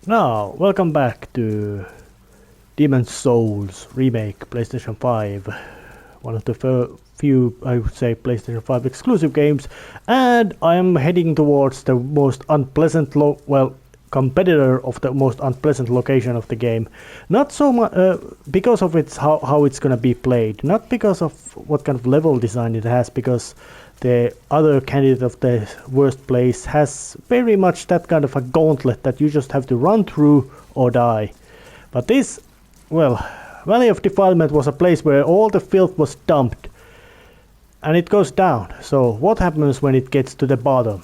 Now, welcome back to Demon's Souls remake, PlayStation 5. One of the few, I would say, PlayStation 5 exclusive games. And I am heading towards the most unpleasant, competitor of the most unpleasant location of the game. Not so much because of how it's gonna be played. Not because of what kind of level design it has, because the other candidate of the worst place has very much that kind of a gauntlet that you just have to run through or die. But this, Valley of Defilement was a place where all the filth was dumped. And it goes down. So what happens when it gets to the bottom?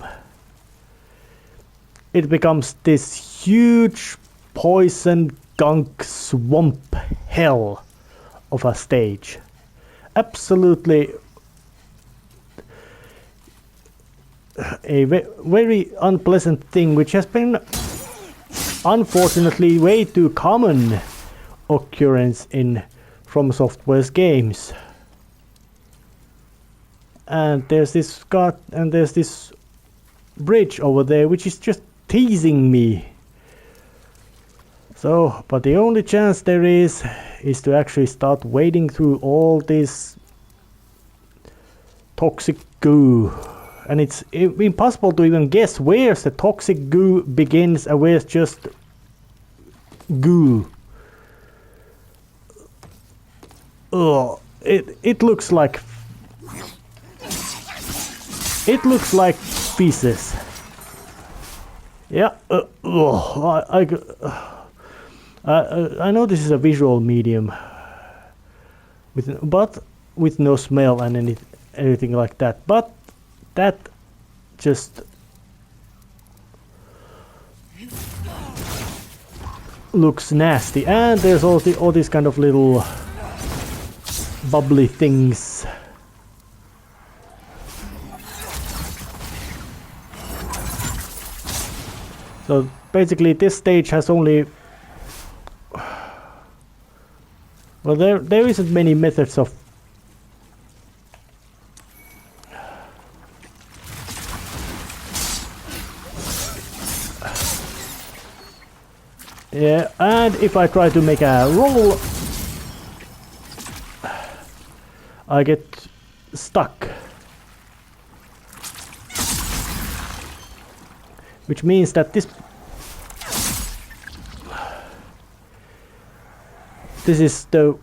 It becomes this huge poison gunk swamp hell of a stage. Absolutely a very unpleasant thing, which has been unfortunately way too common occurrence in From Software's games. And there's this bridge over there which is just teasing me. So, but the only chance there is to actually start wading through all this toxic goo. And it's impossible to even guess where's the toxic goo begins and where's just goo. Oh, it looks like feces. Yeah. I know this is a visual medium, but with no smell and anything like that. But that just looks nasty. And there's all these kind of little bubbly things. So basically this stage has only... Well, there isn't many methods of... Yeah, and if I try to make a roll, I get stuck. Which means that this is the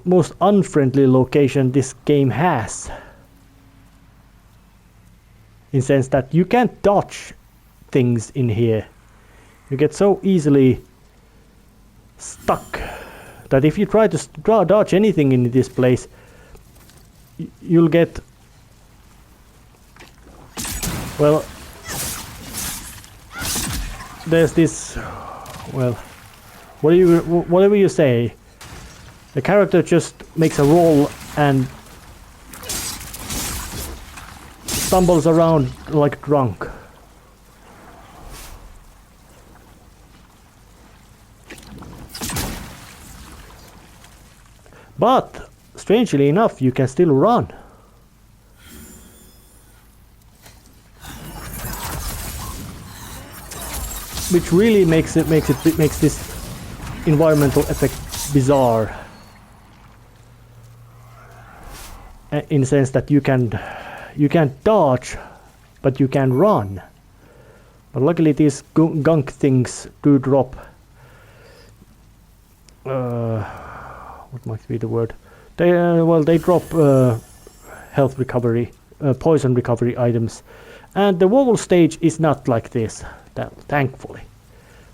most unfriendly location this game has. In the sense that you can't dodge things in here. You get so easily stuck that if you try to dodge anything in this place, you'll get... Well... There's this, whatever you say, the character just makes a roll and stumbles around like drunk. But strangely enough, you can still run. Which really makes this environmental effect bizarre, in the sense that you can't dodge, but you can run. But luckily these gunk things do drop. What might be the word? They drop health recovery, poison recovery items, and the whole stage is not like this. Thankfully,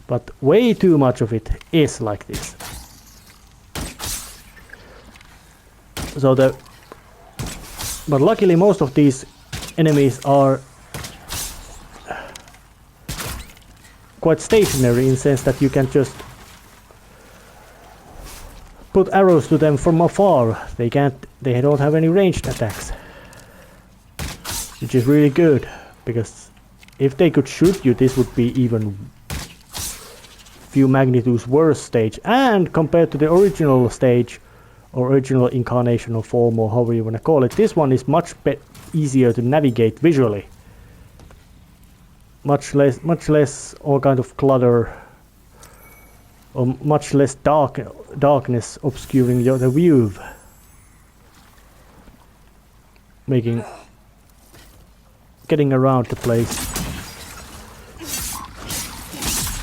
but way too much of it is like this. But luckily most of these enemies are quite stationary, in the sense that you can just put arrows to them from afar. They don't have any ranged attacks, which is really good, because if they could shoot you, this would be even few magnitudes worse stage. And compared to the original stage, or original incarnation or form, or however you want to call it, this one is much easier to navigate visually. Much less all kind of clutter or much less darkness obscuring the view, making getting around the place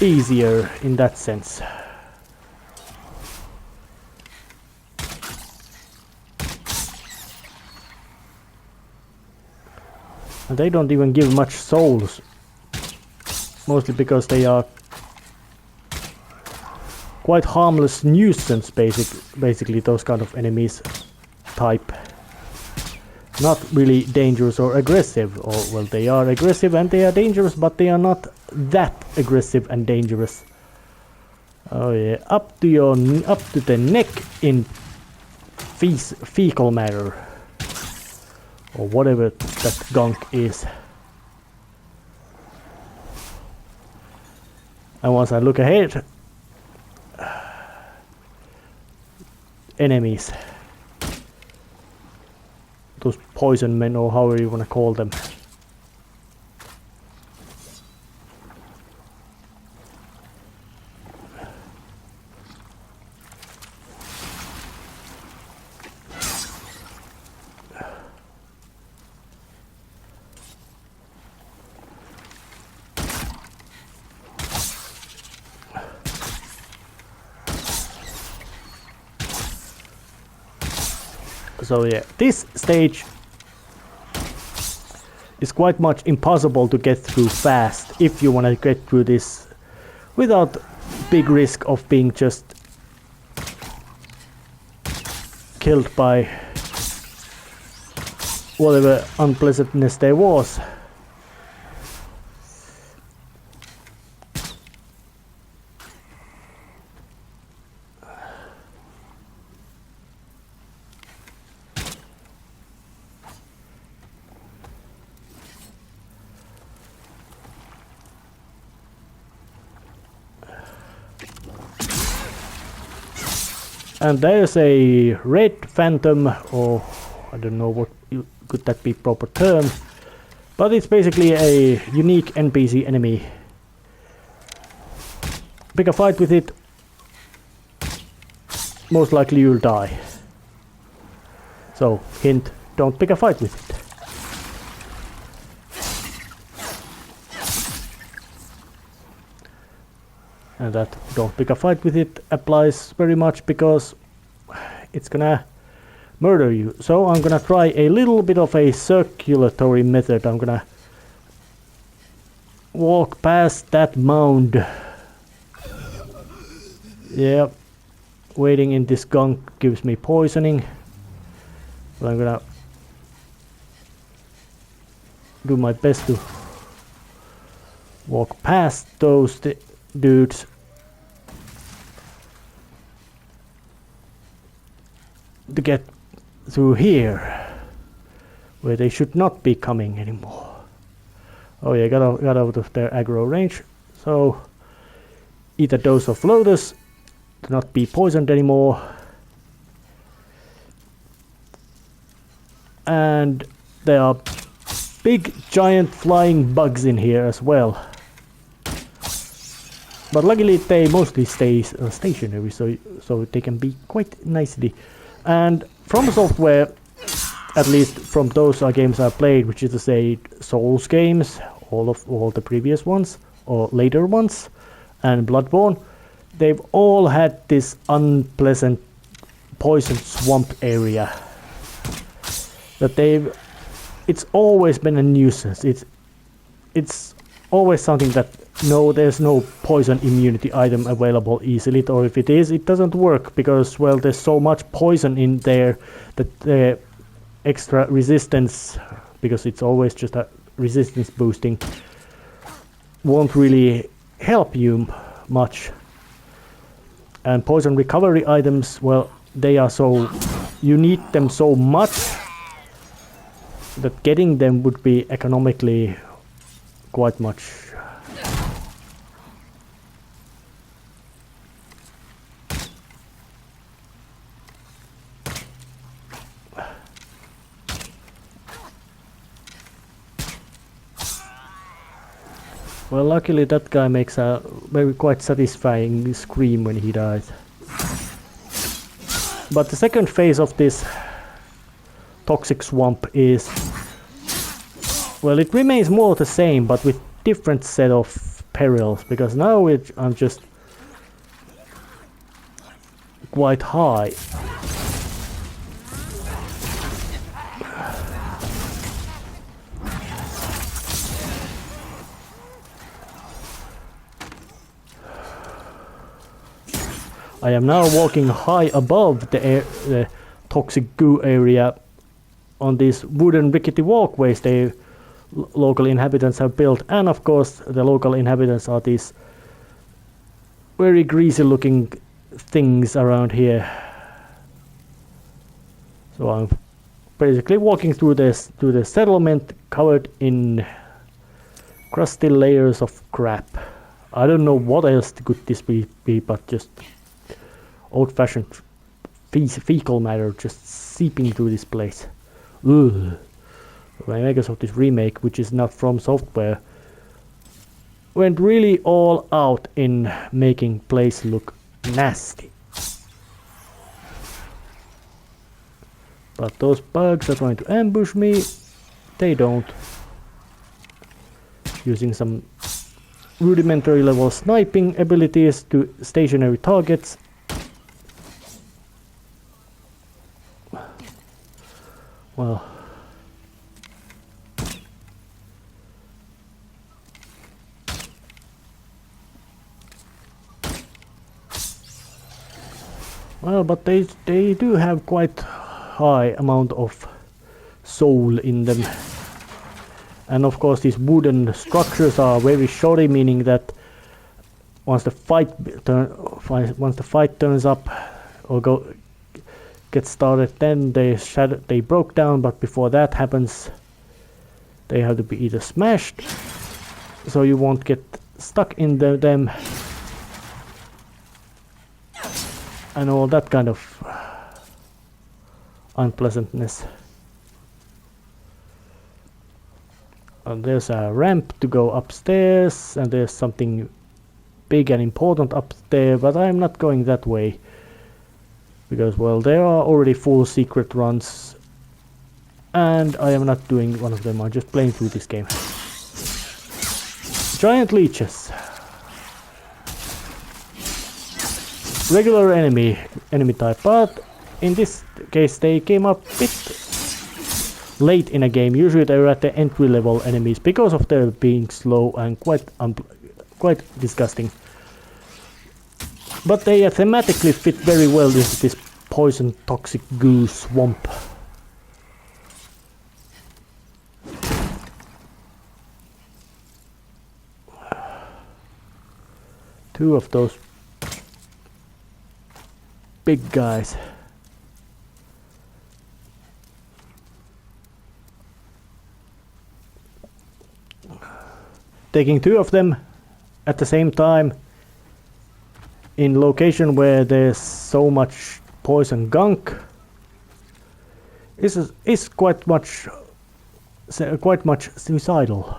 easier in that sense. And they don't even give much souls, mostly because they are quite harmless nuisance, basically those kind of enemies type. Not really dangerous or aggressive, or well, they are aggressive and they are dangerous, but they are not that aggressive and dangerous. Oh yeah, up to the neck in fecal matter, or whatever that gunk is. And once I look ahead, enemies, those poison men, or however you want to call them. So yeah, this stage is quite much impossible to get through fast if you want to get through this without big risk of being just killed by whatever unpleasantness there was. And there's a red phantom, or I don't know what could that be proper term, but it's basically a unique NPC enemy. Pick a fight with it, most likely you'll die. So hint, don't pick a fight with it. And that don't pick a fight with it applies very much because it's gonna murder you. So I'm gonna try a little bit of a circulatory method. I'm gonna walk past that mound. Yeah, waiting in this gunk gives me poisoning. But I'm gonna do my best to walk past those dudes to get through here where they should not be coming anymore. Oh yeah, got out of their aggro range, so eat a dose of lotus to not be poisoned anymore. And there are big giant flying bugs in here as well. But luckily they mostly stay stationary, so they can be quite nicely. And From Software, at least from those games I played, which is to say Souls games, all the previous ones or later ones, and Bloodborne, they've all had this unpleasant poison swamp area. It's always been a nuisance. It's always something that there's no poison immunity item available easily, or if it is, it doesn't work because, well, there's so much poison in there that the extra resistance, because it's always just a resistance boosting, won't really help you much. And poison recovery items, well, you need them so much that getting them would be economically quite much. Well, luckily that guy makes a very quite satisfying scream when he dies. But the second phase of this toxic swamp is, well, it remains more the same, but with different set of perils, because now I'm just quite high. I am now walking high above the toxic goo area on these wooden rickety walkways the local inhabitants have built, and of course the local inhabitants are these very greasy looking things around here. So I'm basically walking through the settlement covered in crusty layers of crap. I don't know what else could this be but just old-fashioned fecal matter just seeping through this place. Ugh. The makers of this remake, which is not from software, went really all out in making place look nasty. But those bugs are going to ambush me. They don't. Using some rudimentary level sniping abilities to stationary targets. Well, but they do have quite high amount of soul in them, and of course these wooden structures are very shoddy, meaning that once the fight turns up or gets started, then they broke down. But before that happens, they have to be either smashed, so you won't get stuck in them, and all that kind of unpleasantness. And there's a ramp to go upstairs, and there's something big and important up there, but I'm not going that way. Because, well, there are already full secret runs, and I am not doing one of them. I'm just playing through this game. Giant leeches. Regular enemy type, but in this case they came up a bit late in a game. Usually they're at the entry level enemies because of their being slow and quite disgusting. But they thematically fit very well into this poison toxic goo swamp. Two of those big guys. Taking two of them at the same time in location where there's so much poison gunk is quite much suicidal.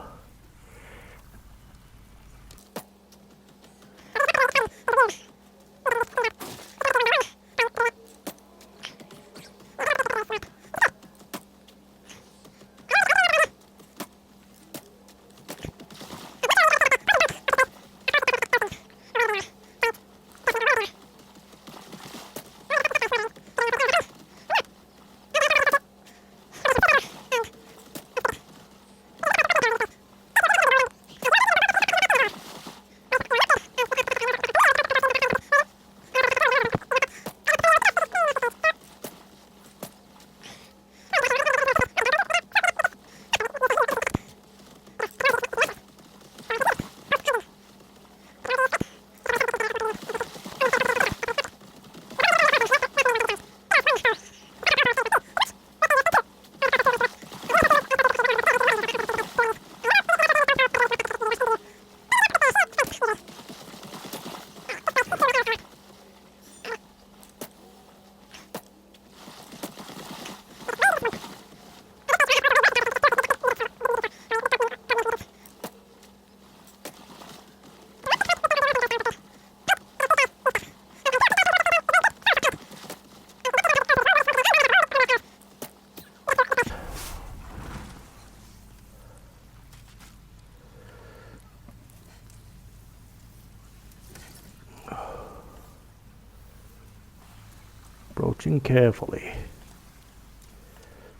Approaching carefully.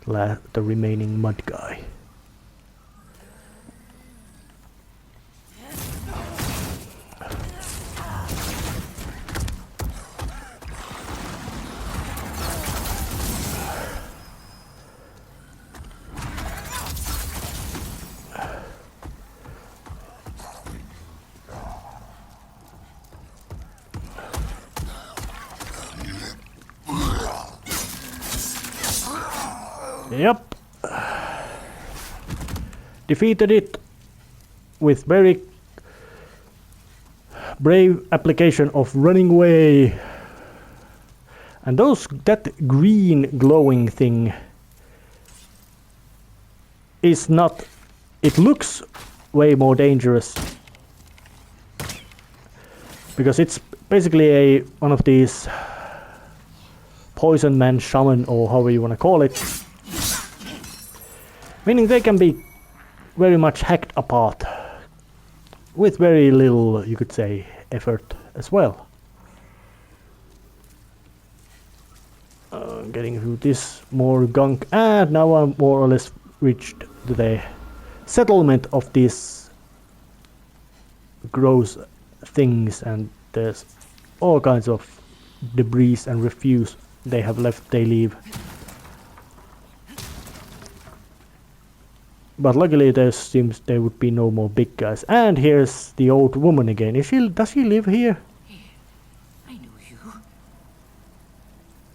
The remaining mud guy. Yep. Defeated it with very brave application of running away. And that green glowing thing is not, it looks way more dangerous because it's basically one of these poison man shaman, or however you want to call it. Meaning they can be very much hacked apart with very little, you could say, effort as well. Getting through this more gunk, and now I'm more or less reached the settlement of these gross things, and there's all kinds of debris and refuse they have left, they leave. But luckily there seems there would be no more big guys. And here's the old woman again. Does she live here? Here, I know you.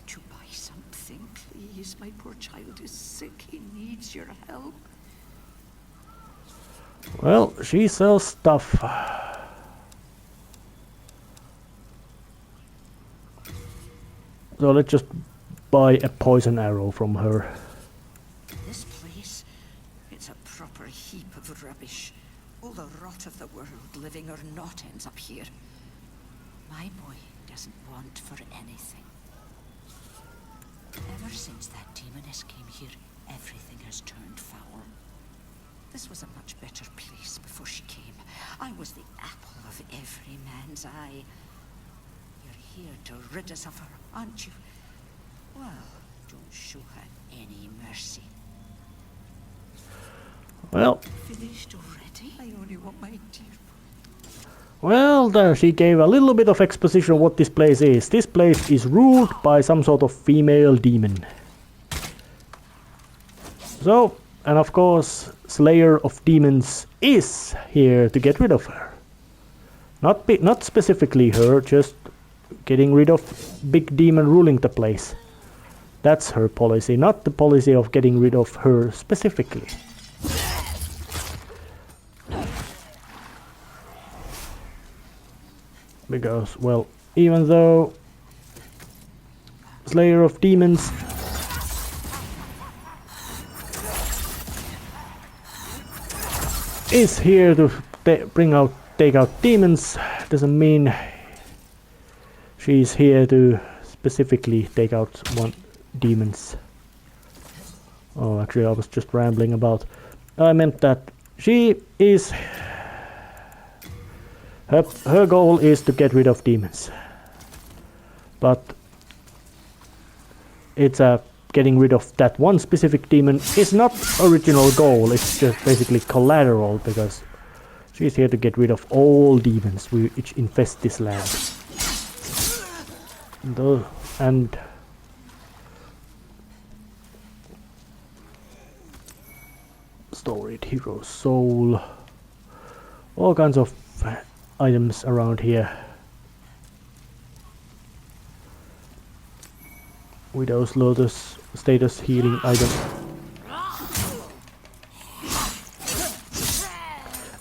To buy something, please. My poor child is sick. He needs your help. Well, she sells stuff. So let's just buy a poison arrow from her. This place, it's a proper heap of rubbish. All the rot of the world, living or not, ends up here. My boy doesn't want for anything. Ever since that demoness came here, everything has turned foul. This was a much better place before she came. I was the apple of every man's eye. You're here to rid us of her, aren't you? Well, don't show her any mercy. Well, Finished already? I only want my dear. well, there she gave a little bit of exposition of what this place is. This place is ruled by some sort of female demon. So, and of course, Slayer of Demons is here to get rid of her. Not specifically her, just getting rid of big demon ruling the place. That's her policy, not the policy of getting rid of her specifically. Because, well, even though Slayer of Demons is here to take out demons, doesn't mean she's here to specifically take out demons. Oh, actually, I was just rambling about. I meant that she is. Her goal is to get rid of demons, but it's getting rid of that one specific demon is not original goal. It's just basically collateral because she's here to get rid of all demons which infest this land. And storied hero soul, all kinds of items around here. Widow's Lotus status healing item.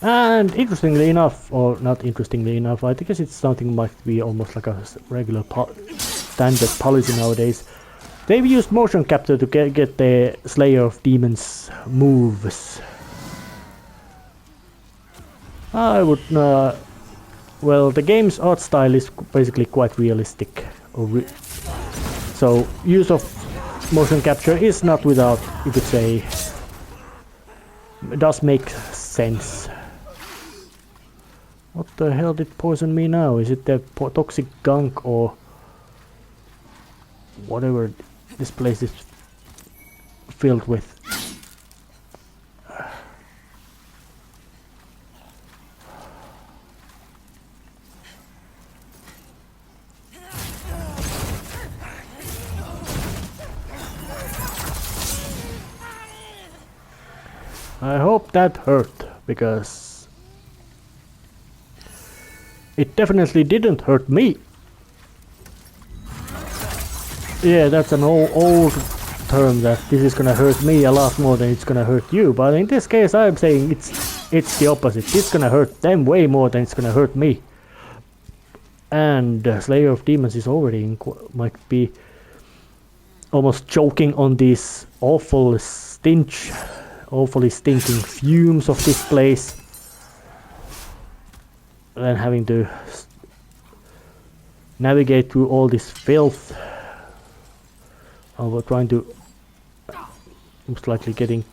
And interestingly enough, or not interestingly enough, I think it's something might be almost like a regular standard policy nowadays. They've used motion capture to get the Slayer of Demons moves. I would well, the game's art style is basically quite realistic. So use of motion capture is not without, you could say, it does make sense. What the hell did poison me now? Is it the toxic gunk or whatever this place is filled with. I hope that hurt, because it definitely didn't hurt me. Yeah, that's an old term, that this is gonna hurt me a lot more than it's gonna hurt you, but in this case I'm saying it's the opposite. It's gonna hurt them way more than it's gonna hurt me. And Slayer of Demons is already might be almost choking on this awful stench, awfully stinking fumes of this place, and having to navigate through all this filth. We're trying to, most likely getting,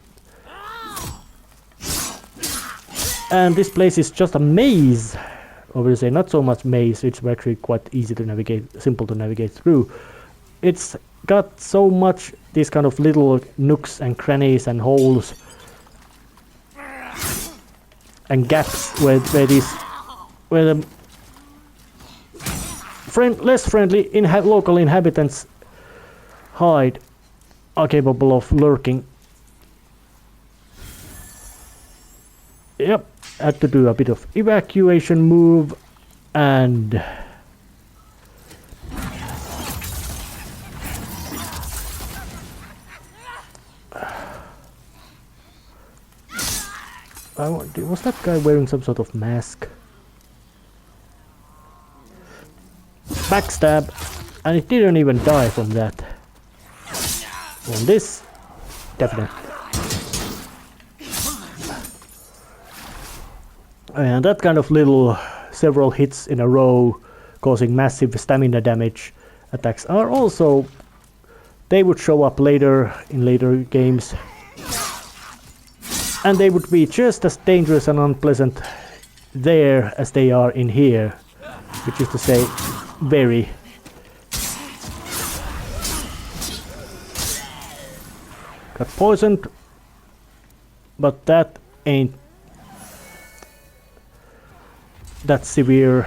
and this place is just a maze. Obviously not so much maze, it's actually quite easy to navigate, simple to navigate through. It's got so much these kind of little nooks and crannies and holes and gaps where the less friendly local inhabitants hide, are capable of lurking. Yep, had to do a bit of evacuation move, and was that guy wearing some sort of mask? Backstab, and it didn't even die from that. On this, definitely. And that kind of little several hits in a row causing massive stamina damage attacks are also, they would show up later in later games, and they would be just as dangerous and unpleasant there as they are in here, which is to say, very. Got poisoned, but that ain't that severe.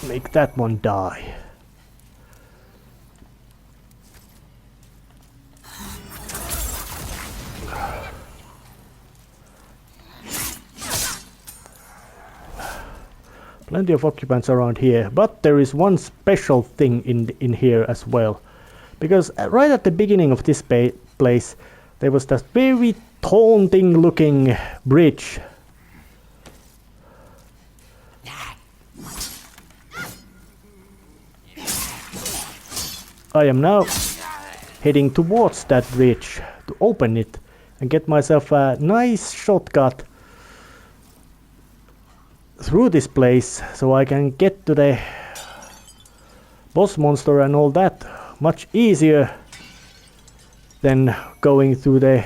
Make that one die. Plenty of occupants around here, but there is one special thing in here as well, because right at the beginning of this place there was that very taunting looking bridge. I am now heading towards that bridge to open it and get myself a nice shortcut through this place, so I can get to the boss monster and all that much easier than going through the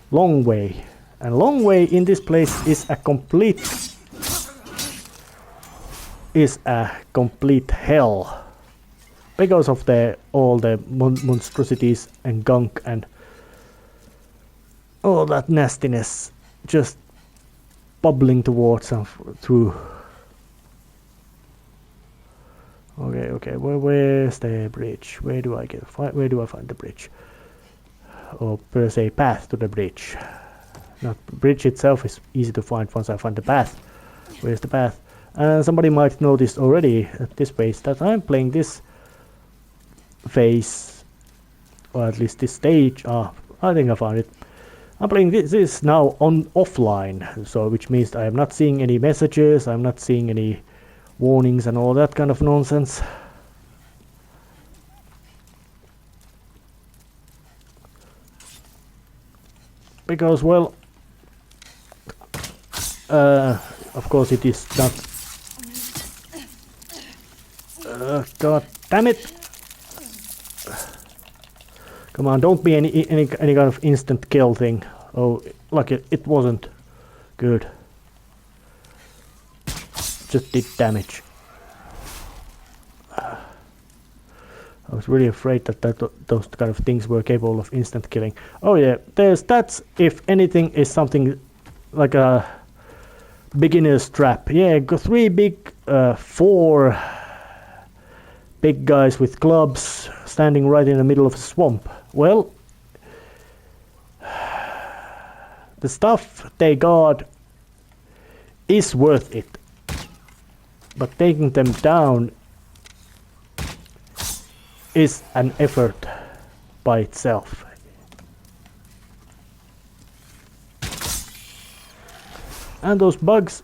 long way. And long way in this place is a complete hell, because of all the monstrosities and gunk and all that nastiness just bubbling towards and through. Okay, where's the bridge? Where do I find the bridge? Or per se path to the bridge. Not bridge itself is easy to find once I find the path. Where's the path? Somebody might notice already at this phase that I'm playing this phase, or at least this stage. I think I found it. I'm playing this now on offline, so which means I am not seeing any messages, I'm not seeing any warnings and all that kind of nonsense. Because, well, Of course it is not. God damn it! Come on, don't be any kind of instant kill thing. Oh, like it wasn't good. Just did damage. I was really afraid that those kind of things were capable of instant killing. Oh yeah, there's stats if anything is something like a beginner's trap. Yeah, got 4 big guys with clubs standing right in the middle of a swamp. Well, the stuff they got is worth it, but taking them down is an effort by itself. And those bugs,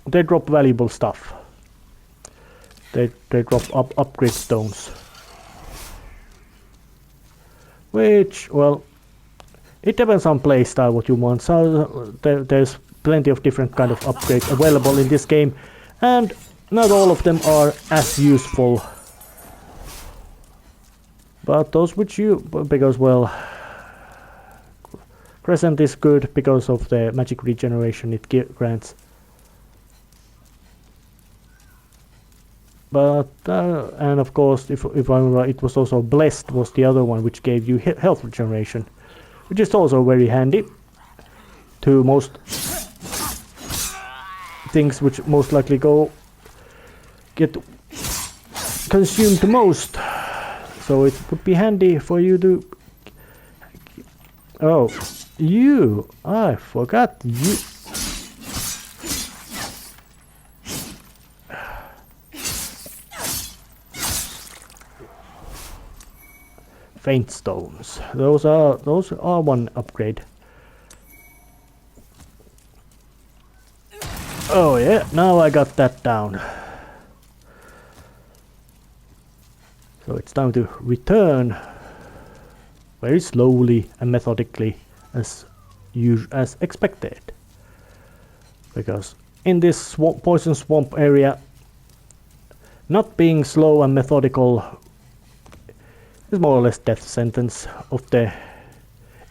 they drop valuable stuff. They drop upgrade stones. Which, well, it depends on playstyle what you want. So there's plenty of different kind of upgrades available in this game, and not all of them are as useful. But those which because well, Crescent is good because of the magic regeneration it grants. But and of course, if I remember, it was also Blessed was the other one which gave you health regeneration, which is also very handy to most things which most likely get consumed the most. So it would be handy for you to... Oh, I forgot you. Faint stones. Those are one upgrade. Oh yeah, now I got that down. So it's time to return very slowly and methodically as expected. Because in this poison swamp area, not being slow and methodical is more or less death sentence of the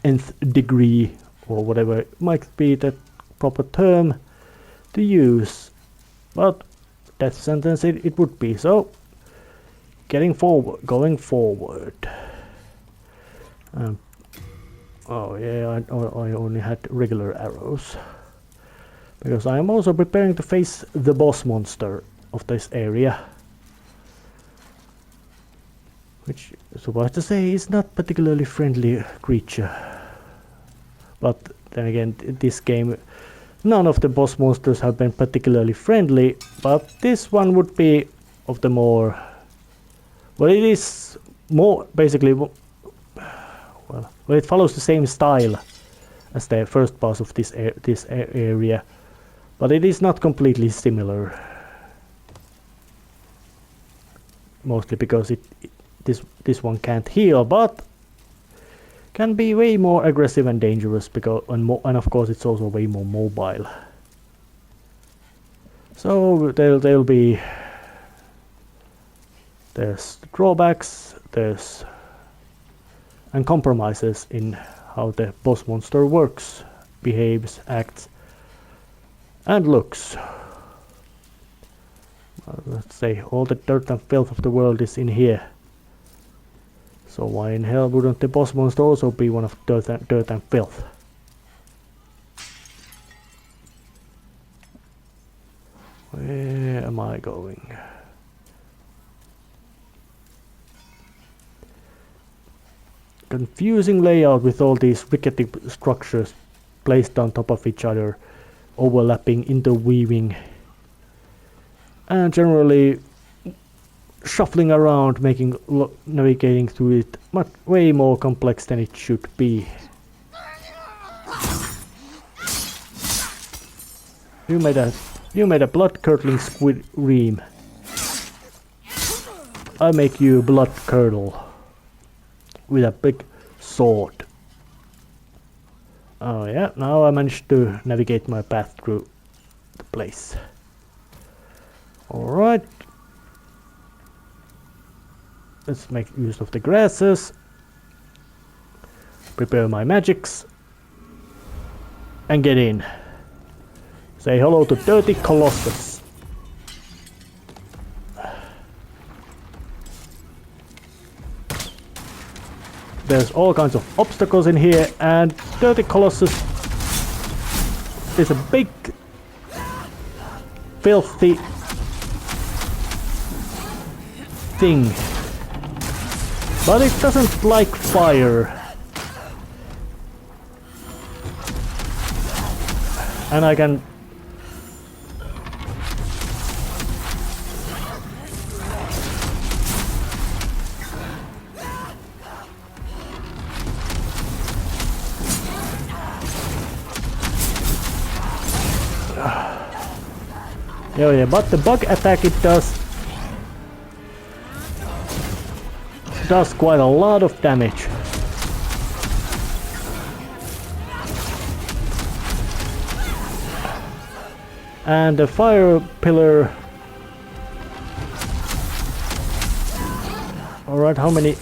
nth degree, or whatever it might be the proper term to use. But death sentence it would be. So going forward. Oh yeah, I only had regular arrows. Because I am also preparing to face the boss monster of this area. Which, supposed to say, is not particularly friendly creature. But then again, this game, none of the boss monsters have been particularly friendly, but this one would be of the more... Well, it is more basically, well, it follows the same style as the first boss of this area, but it is not completely similar. Mostly because this one can't heal, but can be way more aggressive and dangerous because and of course it's also way more mobile. So there'll be. There's drawbacks, and compromises in how the boss monster works, behaves, acts, and looks. Let's say all the dirt and filth of the world is in here. So why in hell wouldn't the boss monster also be one of dirt and filth? Where am I going? Confusing layout with all these rickety structures placed on top of each other, overlapping, interweaving, and generally shuffling around, making navigating through it way more complex than it should be. You made a blood-curdling scream. I make you blood curdle with a big sword. Oh yeah, now I managed to navigate my path through the place. Alright. Let's make use of the grasses. Prepare my magics. And get in. Say hello to Dirty Colossus. There's all kinds of obstacles in here, and Dirty Colossus is a big, filthy thing. But it doesn't like fire. And I can... Oh yeah, but the bug attack it does quite a lot of damage. And the fire pillar... Alright, how many...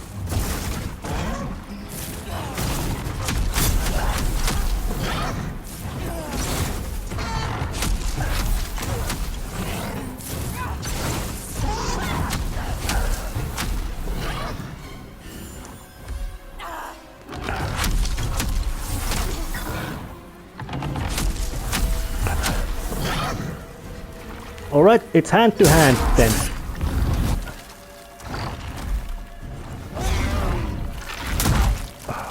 Alright, it's hand to hand then.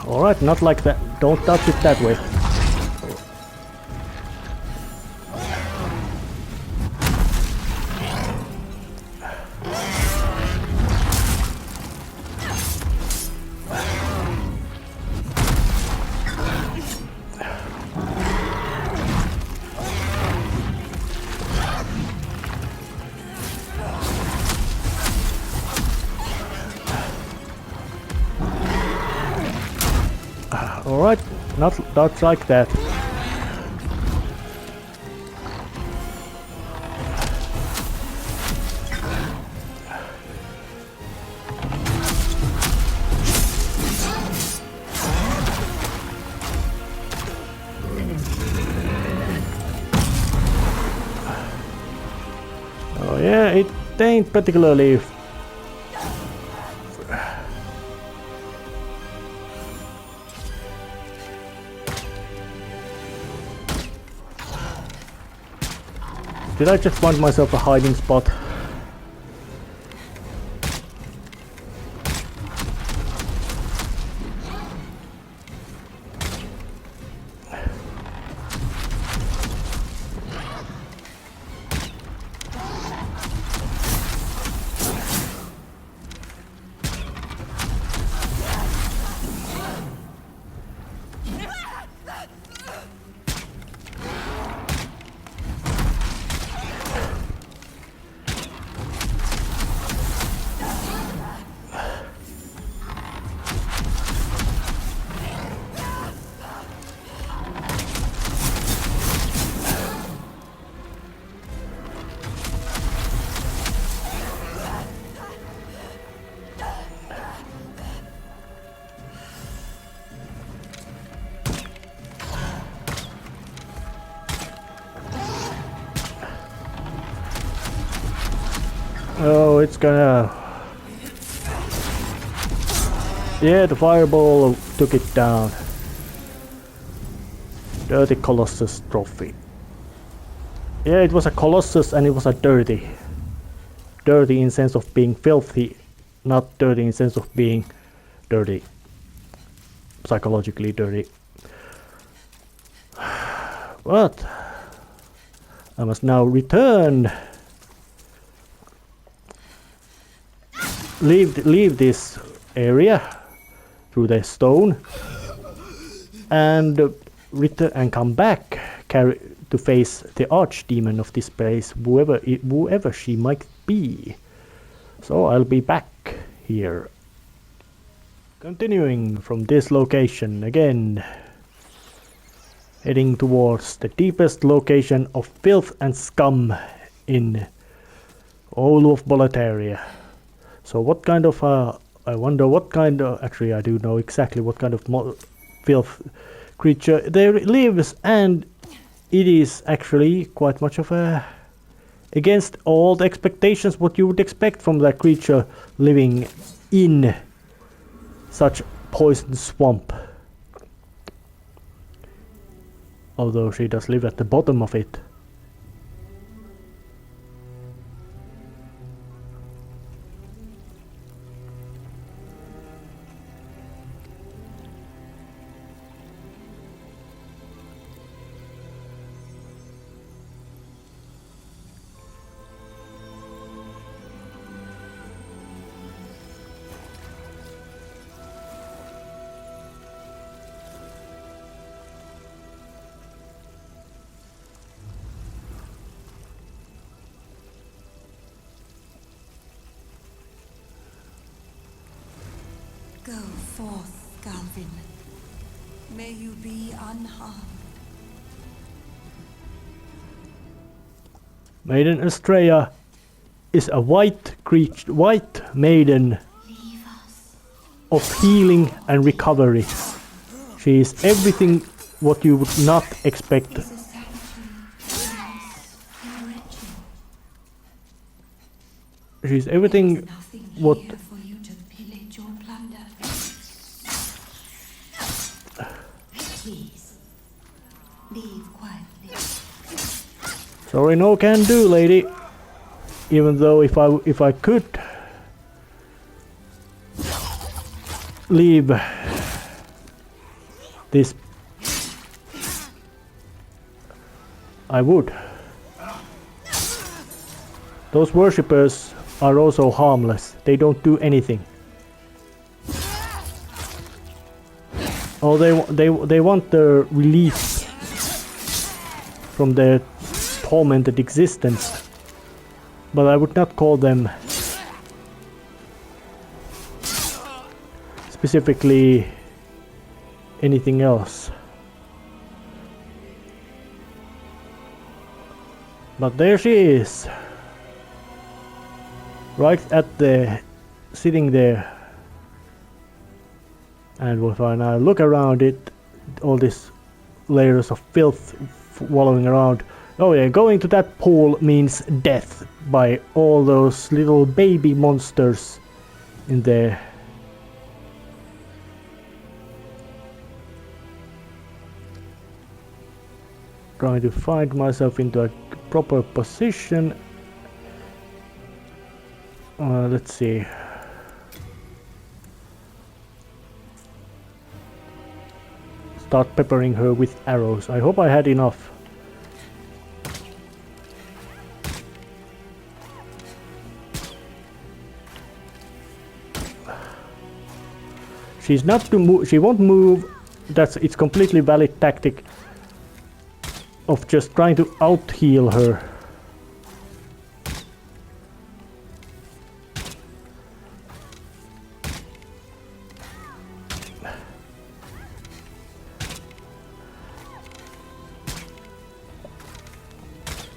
Alright, not like that. Don't touch it that way. Alright, not like that. Oh yeah, it ain't particularly... Did I just find myself a hiding spot? Oh, it's gonna... Yeah, the fireball took it down. Dirty Colossus trophy. Yeah, it was a Colossus and it was a dirty. Dirty in sense of being filthy, not dirty in sense of being dirty. Psychologically dirty. But I must now return. Leave this area through the stone and return and come back to face the archdemon of this place, whoever she might be. So I'll be back here. Continuing from this location again. heading towards the deepest location of filth and scum in all of Boletaria. So what kind of, I wonder what kind of, actually I do know exactly what kind of filth creature there lives, and it is actually quite much of a, against all the expectations what you would expect from that creature living in such poison swamp. Although she does live at the bottom of it. Go forth, Galvin. May you be unharmed. Maiden Estrella is a white maiden of healing and recovery. She is everything what you would not expect. She's everything what sorry, no can do, lady. Even though if I could leave this, I would. Those worshippers are also harmless. They don't do anything. Oh, they want the relief from their tormented existence, but I would not call them specifically anything else. But there she is, right at the sitting there, and if I now look around it, all these layers of filth wallowing around. Oh yeah, going to that pool means death by all those little baby monsters in there. Trying to find myself into a proper position. Let's see. Start peppering her with arrows. I hope I had enough. She's not to move. She won't move. It's completely valid tactic of just trying to out heal her.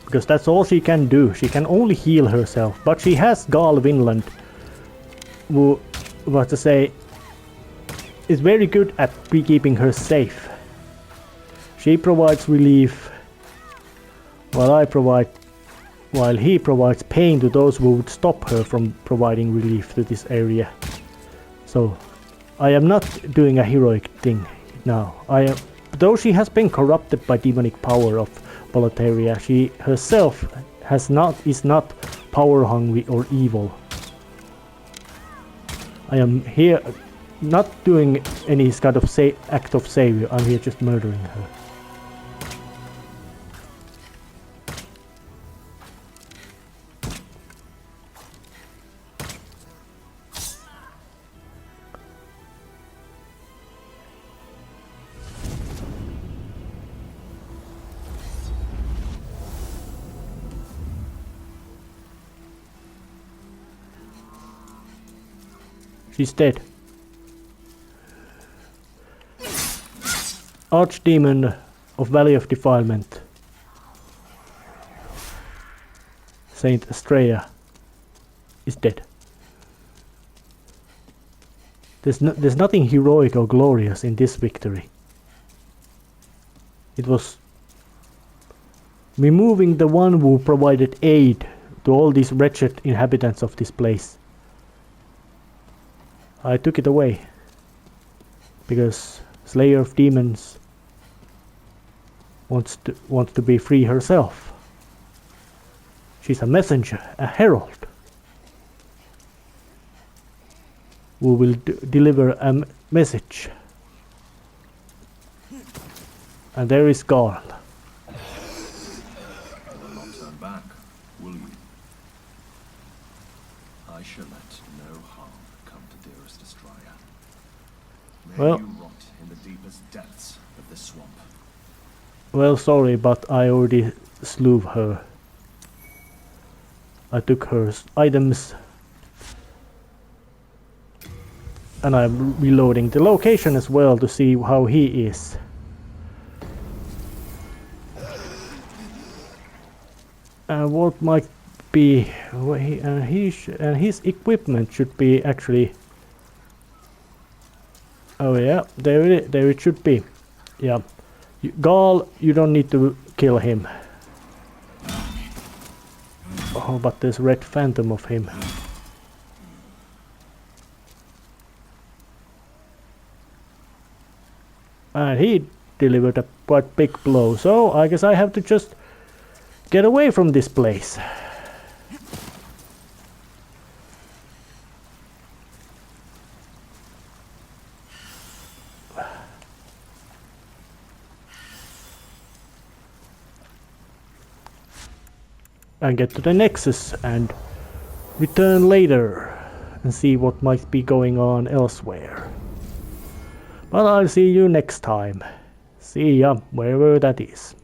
Because that's all she can do. She can only heal herself. But she has Gal Vinland, who, what to say, is very good at keeping her safe. She provides relief, while he provides pain to those who would stop her from providing relief to this area. So I am not doing a heroic thing now. Though she has been corrupted by demonic power of Boletaria, she herself is not power hungry or evil. I am here not doing any kind of act of savior. I'm here just murdering her. She's dead. Archdemon of Valley of Defilement, Saint Estrella, is dead. There's nothing heroic or glorious in this victory. It was removing the one who provided aid to all these wretched inhabitants of this place. I took it away because Slayer of Demons wants to be free herself. She's a messenger, a herald, who will deliver a message. And there is Garl. You will not turn back, will you? I shall let no harm come to dearest Estrella. May Well- you rot in the deepest depths of this swamp. Well, sorry, but I already slew her. I took her items. And I'm reloading the location as well to see how he is. What might be his equipment should be actually. Oh yeah, there it should be. Yeah, Garl, you don't need to kill him. Oh, but there's red phantom of him. And he delivered a quite big blow, so I guess I have to just get away from this place. And get to the Nexus and return later and see what might be going on elsewhere. But I'll see you next time. See ya, wherever that is.